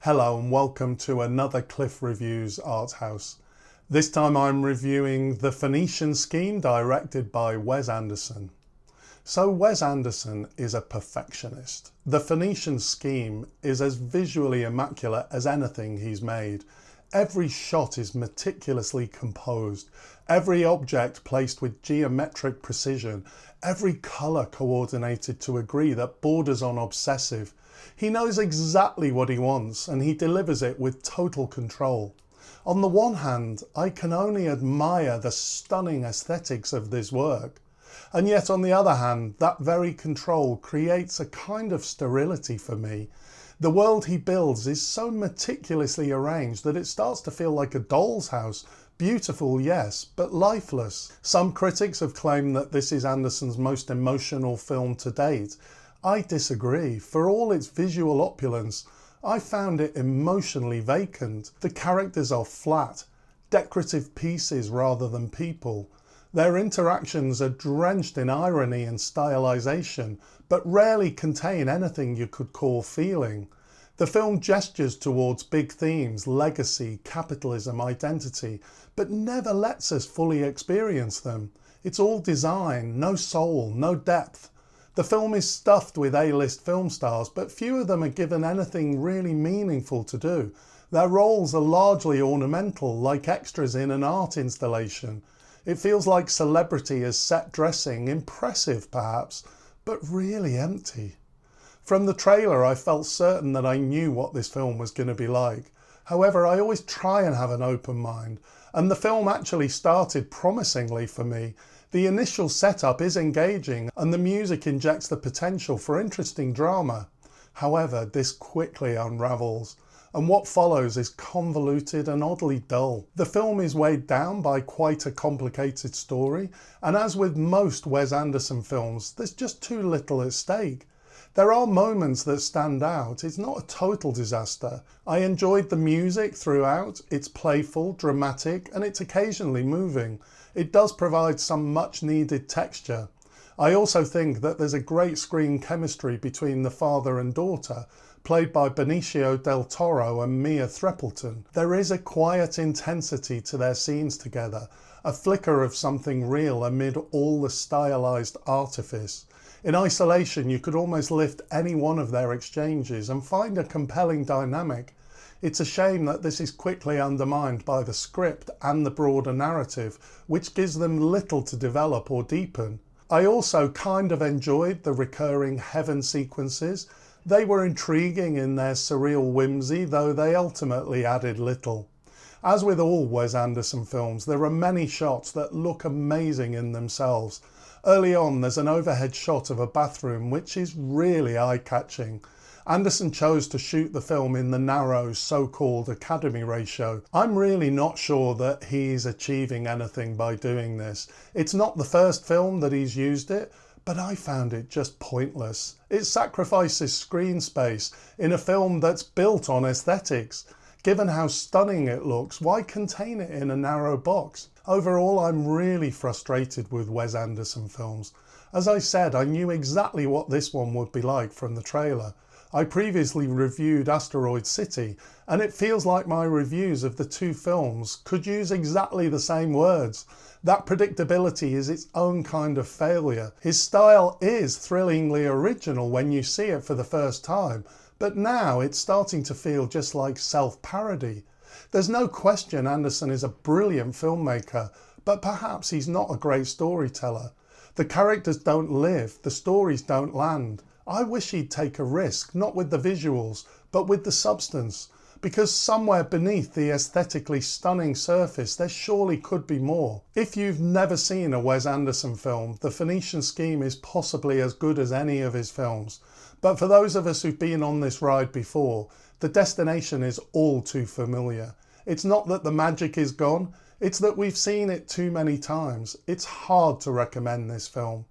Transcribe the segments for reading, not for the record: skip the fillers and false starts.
Hello and welcome to another Cliff Reviews Art House. This time I'm reviewing The Phoenician Scheme, directed by Wes Anderson. So Wes Anderson is a perfectionist. The Phoenician Scheme is as visually immaculate as anything he's made. Every shot is meticulously composed, every object placed with geometric precision, every colour coordinated to a degree that borders on obsessive. He knows exactly what he wants and he delivers it with total control. On the one hand, I can only admire the stunning aesthetics of this work. And yet on the other hand, that very control creates a kind of sterility for me. The world he builds is so meticulously arranged that it starts to feel like a doll's house. Beautiful, yes, but lifeless. Some critics have claimed that this is Anderson's most emotional film to date. I disagree. For all its visual opulence, I found it emotionally vacant. The characters are flat, decorative pieces rather than people. Their interactions are drenched in irony and stylization, but rarely contain anything you could call feeling. The film gestures towards big themes, legacy, capitalism, identity, but never lets us fully experience them. It's all design, no soul, no depth. The film is stuffed with A-list film stars, but few of them are given anything really meaningful to do. Their roles are largely ornamental, like extras in an art installation. It feels like celebrity as set dressing, impressive perhaps, but really empty. From the trailer I felt certain that I knew what this film was going to be like. However, I always try and have an open mind, and the film actually started promisingly for me. The initial setup is engaging and the music injects the potential for interesting drama. However, this quickly unravels, and what follows is convoluted and oddly dull. The film is weighed down by quite a complicated story, and as with most Wes Anderson films, there's just too little at stake. There are moments that stand out. It's not a total disaster. I enjoyed the music throughout. It's playful, dramatic, and it's occasionally moving. It does provide some much needed texture. I also think that there's a great screen chemistry between the father and daughter, played by Benicio del Toro and Mia Threppleton. There is a quiet intensity to their scenes together, a flicker of something real amid all the stylized artifice. In isolation, you could almost lift any one of their exchanges and find a compelling dynamic. It's a shame that this is quickly undermined by the script and the broader narrative, which gives them little to develop or deepen. I also kind of enjoyed the recurring heaven sequences. They were intriguing in their surreal whimsy, though they ultimately added little. As with all Wes Anderson films, there are many shots that look amazing in themselves. Early on, there's an overhead shot of a bathroom which is really eye-catching. Anderson chose to shoot the film in the narrow so-called Academy ratio. I'm really not sure that he's achieving anything by doing this. It's not the first film that he's used it, but I found it just pointless. It sacrifices screen space in a film that's built on aesthetics. Given how stunning it looks, why contain it in a narrow box? Overall, I'm really frustrated with Wes Anderson films. As I said, I knew exactly what this one would be like from the trailer. I previously reviewed Asteroid City, and it feels like my reviews of the two films could use exactly the same words. That predictability is its own kind of failure. His style is thrillingly original when you see it for the first time, but now it's starting to feel just like self-parody. There's no question Anderson is a brilliant filmmaker, but perhaps he's not a great storyteller. The characters don't live, the stories don't land. I wish he'd take a risk, not with the visuals, but with the substance, because somewhere beneath the aesthetically stunning surface there surely could be more. If you've never seen a Wes Anderson film, The Phoenician Scheme is possibly as good as any of his films. But for those of us who've been on this ride before, the destination is all too familiar. It's not that the magic is gone, it's that we've seen it too many times. It's hard to recommend this film.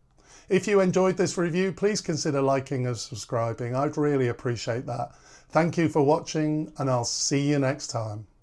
If you enjoyed this review, please consider liking and subscribing. I'd really appreciate that. Thank you for watching, and I'll see you next time.